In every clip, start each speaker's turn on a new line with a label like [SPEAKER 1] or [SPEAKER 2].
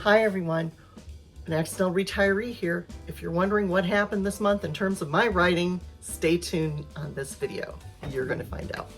[SPEAKER 1] Hi everyone, an accidental retiree here. If you're wondering what happened this month in terms of my writing, stay tuned on this video. You're going to find out.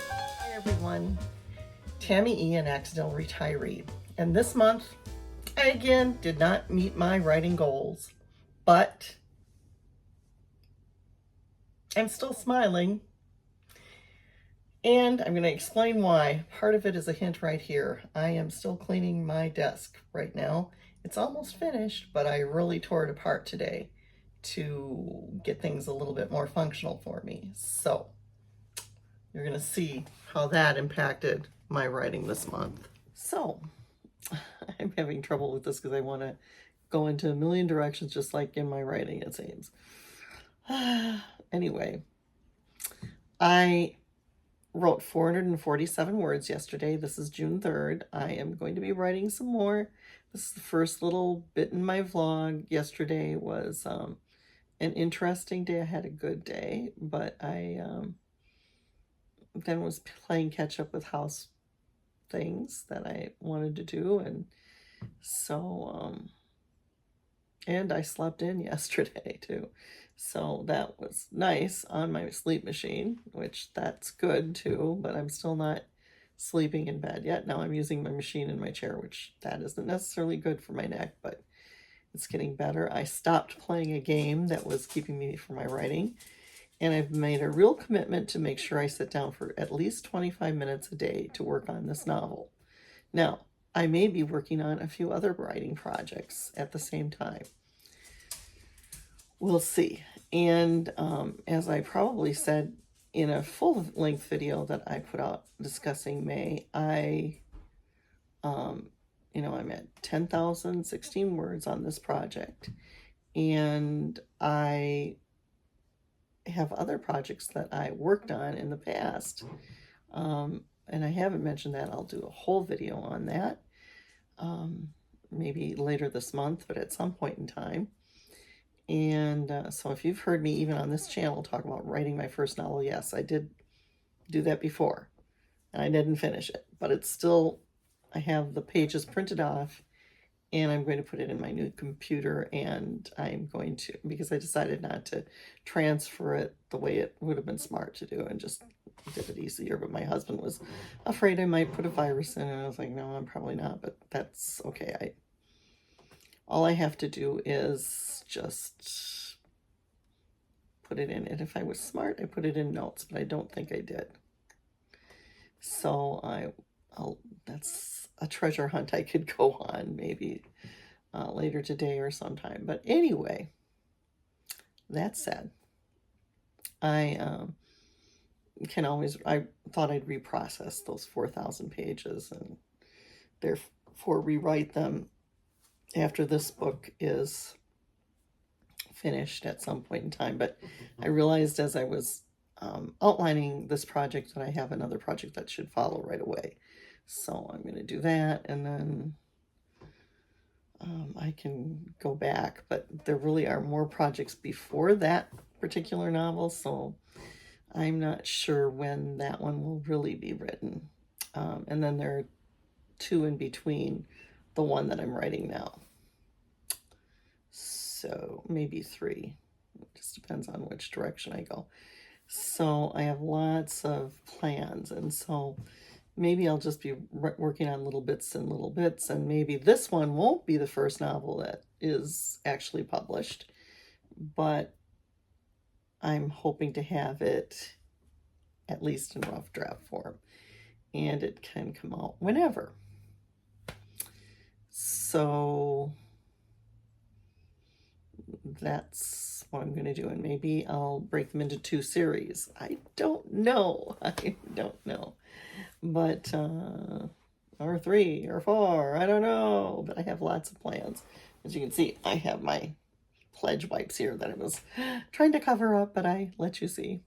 [SPEAKER 1] Hi everyone, Tammy E, an accidental retiree. And this month, I again did not meet my writing goals, but I'm still smiling. And I'm going to explain why. Part of it is a hint right here. I am still cleaning my desk right now. It's almost finished, but I really tore it apart today to get things a little bit more functional for me. So you're going to see how that impacted my writing this month. So I'm having trouble with this because I want to go into a million directions just like in my writing, it seems. Anyway, I wrote 447 words yesterday. This is June 3rd. I am going to be writing some more. This is the first little bit in my vlog. Yesterday was an interesting day. I had a good day, but I then was playing catch up with house things that I wanted to do, and so and I slept in yesterday too. So that was nice on my sleep machine, which that's good too, but I'm still not sleeping in bed yet. Now I'm using my machine in my chair, which that isn't necessarily good for my neck, but it's getting better. I stopped playing a game that was keeping me from my writing, and I've made a real commitment to make sure I sit down for at least 25 minutes a day to work on this novel. Now, I may be working on a few other writing projects at the same time. We'll see. And as I probably said in a full-length video that I put out discussing May, I'm at 10,016 words on this project. And I have other projects that I worked on in the past. And I haven't mentioned that. I'll do a whole video on that. Maybe later this month, but at some point in time. And so if you've heard me even on this channel talk about writing my first novel, yes, I did do that before. And I didn't finish it, but it's still, I have the pages printed off, and I'm going to put it in my new computer, and I'm going to, because I decided not to transfer it the way it would have been smart to do and just did it easier. But my husband was afraid I might put a virus in, and I was like, no, I'm probably not, but that's okay. All I have to do is just put it in. And if I was smart, I put it in notes, but I don't think I did. So that's a treasure hunt I could go on maybe later today or sometime. But anyway, that said, I thought I'd reprocess those 4,000 pages and therefore rewrite them after this book is finished at some point in time. But I realized as I was outlining this project that I have another project that should follow right away. So I'm going to do that, and then I can go back. But there really are more projects before that particular novel, so I'm not sure when that one will really be written. And then there are two in between the one that I'm writing now. So maybe three. It just depends on which direction I go. So I have lots of plans, and so maybe I'll just be working on little bits, and maybe this one won't be the first novel that is actually published, but I'm hoping to have it at least in rough draft form, and it can come out whenever. So that's what I'm going to do, and maybe I'll break them into 2 series. I don't know. But or 3 or 4, I don't know, but I have lots of plans. As you can see, I have my pledge wipes here that I was trying to cover up, but I let you see.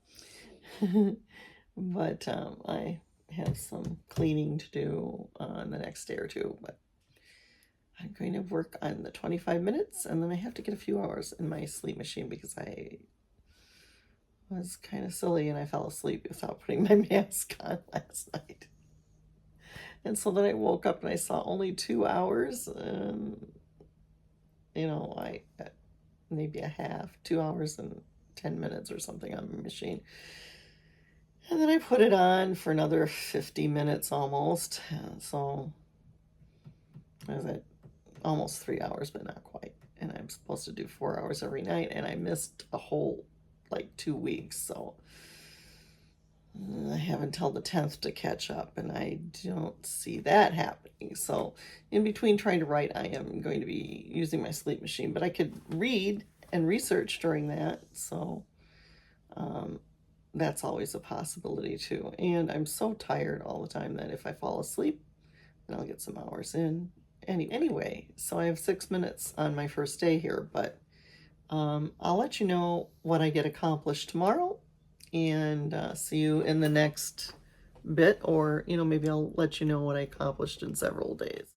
[SPEAKER 1] But I have some cleaning to do on the next day or two, but I'm going to work on the 25 minutes, and then I have to get a few hours in my sleep machine because I was kind of silly and I fell asleep without putting my mask on last night. And so then I woke up and I saw only 2 hours, and I maybe a half, 2 hours and 10 minutes or something on my machine. And then I put it on for another 50 minutes almost. So I was at almost 3 hours, but not quite. And I'm supposed to do 4 hours every night, and I missed a whole like 2 weeks. So I have until the 10th to catch up, and I don't see that happening. So in between trying to write, I am going to be using my sleep machine, but I could read and research during that. So that's always a possibility too. And I'm so tired all the time that if I fall asleep, then I'll get some hours in. Anyway, so I have 6 minutes on my first day here, but I'll let you know what I get accomplished tomorrow, and see you in the next bit, or maybe I'll let you know what I accomplished in several days.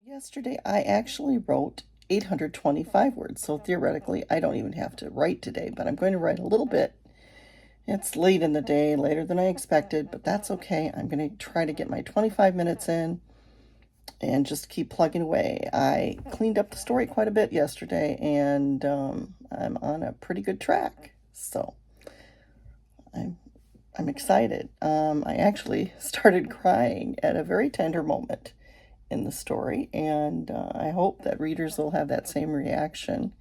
[SPEAKER 1] Yesterday I actually wrote 825 words, so theoretically I don't even have to write today, but I'm going to write a little bit. It's late in the day, later than I expected, but that's okay. I'm going to try to get my 25 minutes in and just keep plugging away. I cleaned up the story quite a bit yesterday, and I'm on a pretty good track. So I'm excited. I actually started crying at a very tender moment in the story, and I hope that readers will have that same reaction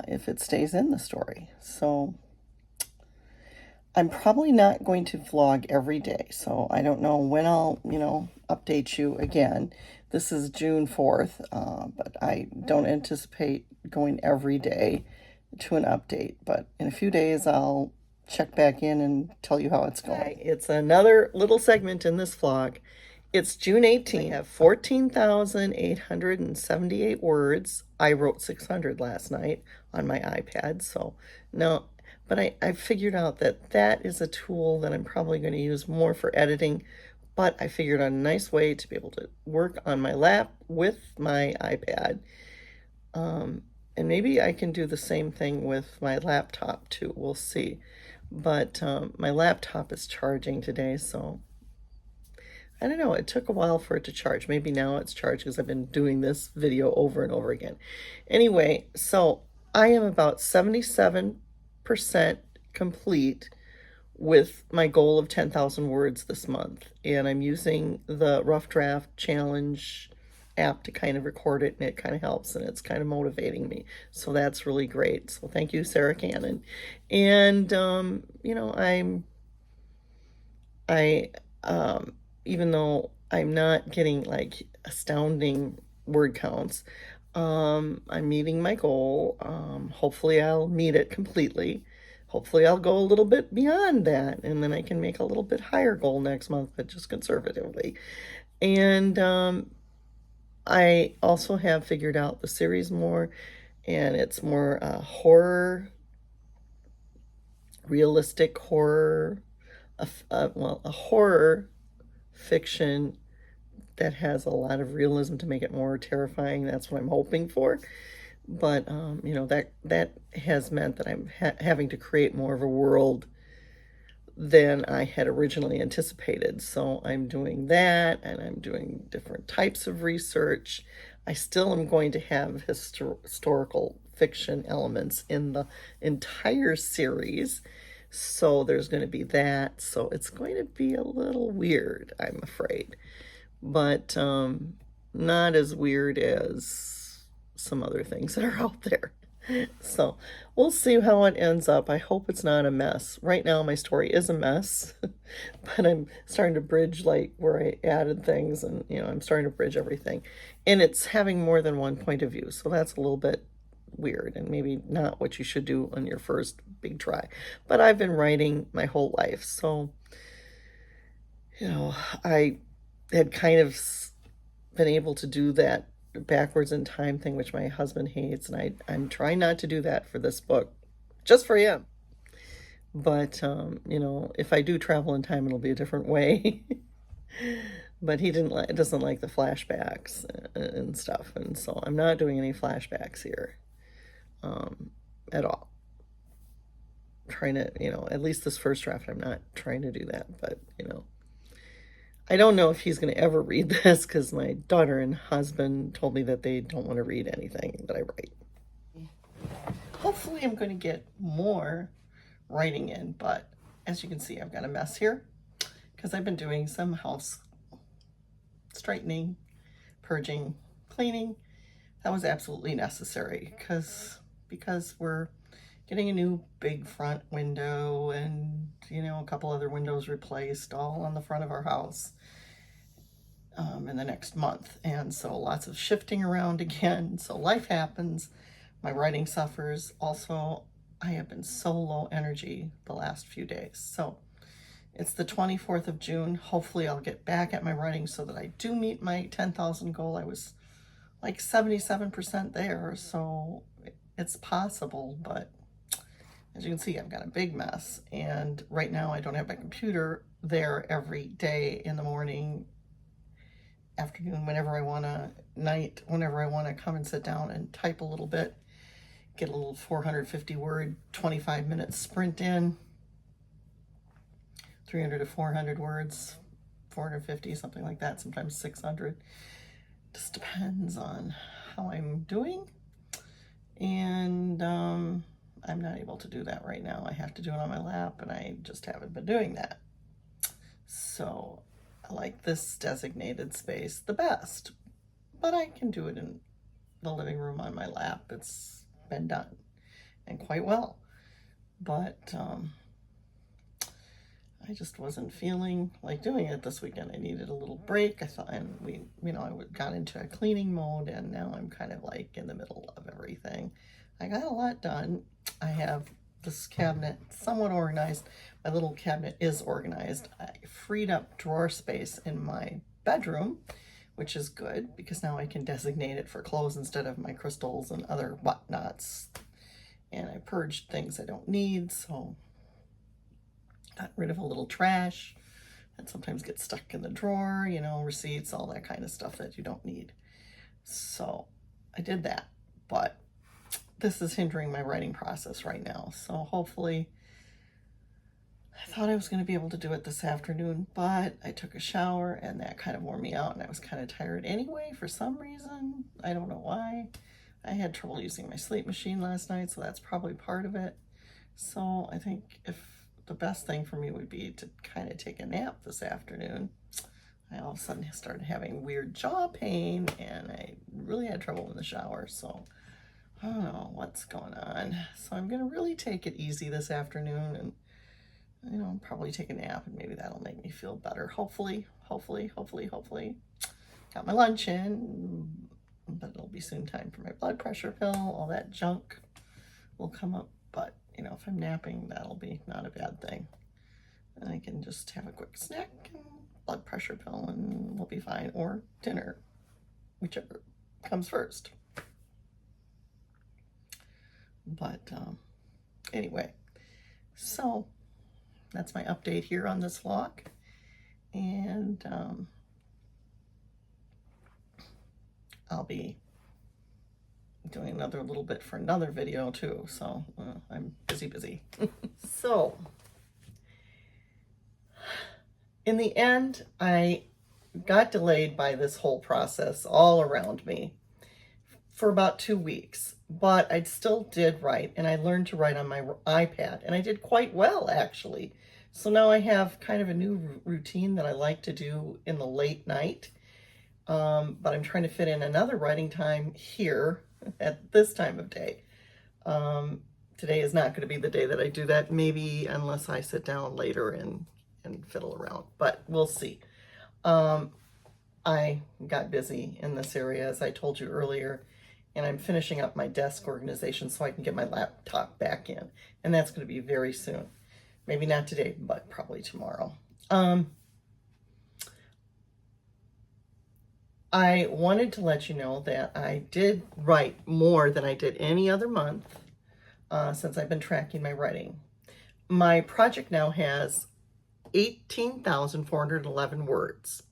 [SPEAKER 1] if it stays in the story. So I'm probably not going to vlog every day, so I don't know when I'll, update you again. This is June 4th, but I don't anticipate going every day to an update. But in a few days, I'll check back in and tell you how it's going. It's another little segment in this vlog. It's June 18th. I have 14,878 words. I wrote 600 last night on my iPad, so no. But I figured out that that is a tool that I'm probably going to use more for editing, but I figured out a nice way to be able to work on my lap with my iPad. And maybe I can do the same thing with my laptop too. We'll see. But my laptop is charging today, so I don't know. It took a while for it to charge. Maybe now it's charged because I've been doing this video over and over again. Anyway, so I am about 77% complete with my goal of 10,000 words this month. And I'm using the Rough Draft Challenge app to kind of record it, and it kind of helps, and it's kind of motivating me. So that's really great. So thank you, Sarah Cannon. And, even though I'm not getting like astounding word counts, I'm meeting my goal. Hopefully I'll meet it completely. Hopefully I'll go a little bit beyond that, and then I can make a little bit higher goal next month, but just conservatively. And I also have figured out the series more, and it's more horror, realistic horror, a horror fiction that has a lot of realism to make it more terrifying. That's what I'm hoping for. But that has meant that I'm having to create more of a world than I had originally anticipated. So I'm doing that, and I'm doing different types of research. I still am going to have historical fiction elements in the entire series. So there's going to be that. So it's going to be a little weird, I'm afraid. But not as weird as some other things that are out there. So we'll see how it ends up. I hope it's not a mess. Right now my story is a mess, but I'm starting to bridge like where I added things, and I'm starting to bridge everything. And it's having more than one point of view. So that's a little bit weird, and maybe not what you should do on your first big try. But I've been writing my whole life, so You know, I had kind of been able to do that backwards in time thing, which my husband hates, and I'm trying not to do that for this book, just for him. But, you know, if I do travel in time, it'll be a different way. But he doesn't like the flashbacks and stuff, and so I'm not doing any flashbacks here at all. Trying to, you know, at least this first draft, I'm not trying to do that, but, you know, I don't know if he's going to ever read this because my daughter and husband told me that they don't want to read anything that I write. Hopefully I'm going to get more writing in, but as you can see, I've got a mess here because I've been doing some house straightening, purging, cleaning. That was absolutely necessary because we're getting a new big front window and, you know, a couple other windows replaced all on the front of our house in the next month. And so lots of shifting around again. So life happens. My writing suffers. Also, I have been so low energy the last few days. So it's the 24th of June. Hopefully I'll get back at my writing so that I do meet my 10,000 goal. I was like 77% there. So it's possible, but as you can see, I've got a big mess. And right now I don't have my computer there every day in the morning, afternoon, whenever I want to, night, whenever I want to come and sit down and type a little bit, get a little 450 word, 25-minute sprint in, 300 to 400 words, 450, something like that, sometimes 600. Just depends on how I'm doing. And I'm not able to do that right now. I have to do it on my lap, and I just haven't been doing that. So I like this designated space the best, but I can do it in the living room on my lap. It's been done, and quite well. But I just wasn't feeling like doing it this weekend. I needed a little break. I thought, and I got into a cleaning mode, and now I'm kind of like in the middle of everything. I got a lot done. I have this cabinet somewhat organized. My little cabinet is organized. I freed up drawer space in my bedroom, which is good because now I can designate it for clothes instead of my crystals and other whatnots. And I purged things I don't need, so got rid of a little trash that sometimes gets stuck in the drawer, you know, receipts, all that kind of stuff that you don't need. So I did that, but this is hindering my writing process right now. So hopefully, I thought I was going to be able to do it this afternoon, but I took a shower and that kind of wore me out, and I was kind of tired anyway for some reason. I don't know why. I had trouble using my sleep machine last night, so that's probably part of it. So I think the best thing for me would be to kind of take a nap this afternoon. I all of a sudden started having weird jaw pain, and I really had trouble in the shower, so I don't know what's going on. So I'm going to really take it easy this afternoon and, you know, probably take a nap, and maybe that'll make me feel better. Hopefully. Got my lunch in, but it'll be soon time for my blood pressure pill. All that junk will come up, but, you know, if I'm napping, that'll be not a bad thing. And I can just have a quick snack and blood pressure pill, and we'll be fine. Or dinner, whichever comes first. But anyway, so that's my update here on this vlog. And I'll be doing another little bit for another video too. So I'm busy. So in the end, I got delayed by this whole process all around me for about 2 weeks, but I still did write, and I learned to write on my iPad, and I did quite well, actually. So now I have kind of a new routine that I like to do in the late night, but I'm trying to fit in another writing time here at this time of day. Today is not going to be the day that I do that, maybe unless I sit down later and fiddle around, but we'll see. I got busy in this area, as I told you earlier, and I'm finishing up my desk organization so I can get my laptop back in, and that's going to be very soon. Maybe not today, but probably tomorrow. I wanted to let you know that I did write more than I did any other month since I've been tracking my writing. My project now has 18,411 words.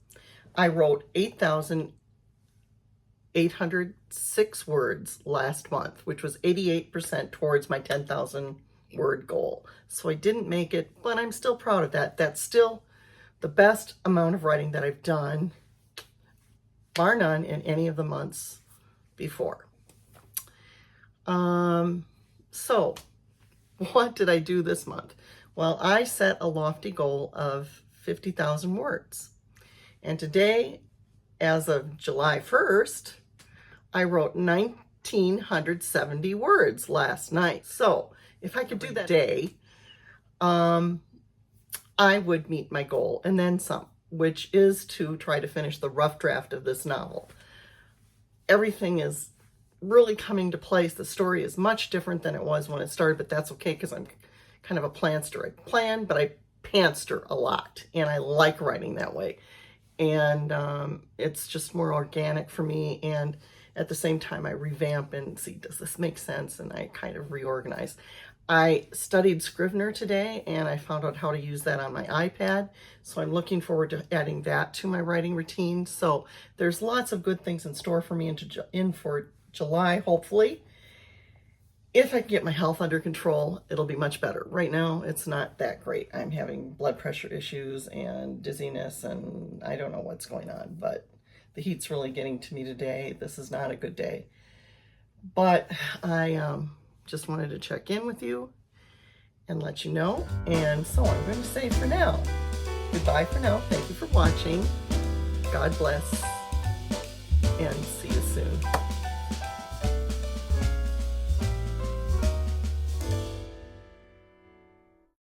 [SPEAKER 1] I wrote 8,806 words last month, which was 88% towards my 10,000 word goal. So I didn't make it, but I'm still proud of that. That's still the best amount of writing that I've done, bar none, in any of the months before. So what did I do this month? Well, I set a lofty goal of 50,000 words. And today, as of July 1st, I wrote 1,970 words last night. So if I could do that day, I would meet my goal and then some, which is to try to finish the rough draft of this novel. Everything is really coming to place. The story is much different than it was when it started, but that's okay because I'm kind of a planster. I plan, but I pantster a lot, and I like writing that way. And it's just more organic for me, and at the same time I revamp and see, does this make sense? And I kind of reorganize. I studied Scrivener today, and I found out how to use that on my iPad, so I'm looking forward to adding that to my writing routine. So there's lots of good things in store for me in for July, hopefully. If I can get my health under control, it'll be much better. Right now, it's not that great. I'm having blood pressure issues and dizziness, and I don't know what's going on, but the heat's really getting to me today. This is not a good day. But I just wanted to check in with you and let you know. And so I'm going to say for now, goodbye for now. Thank you for watching. God bless, and see you soon.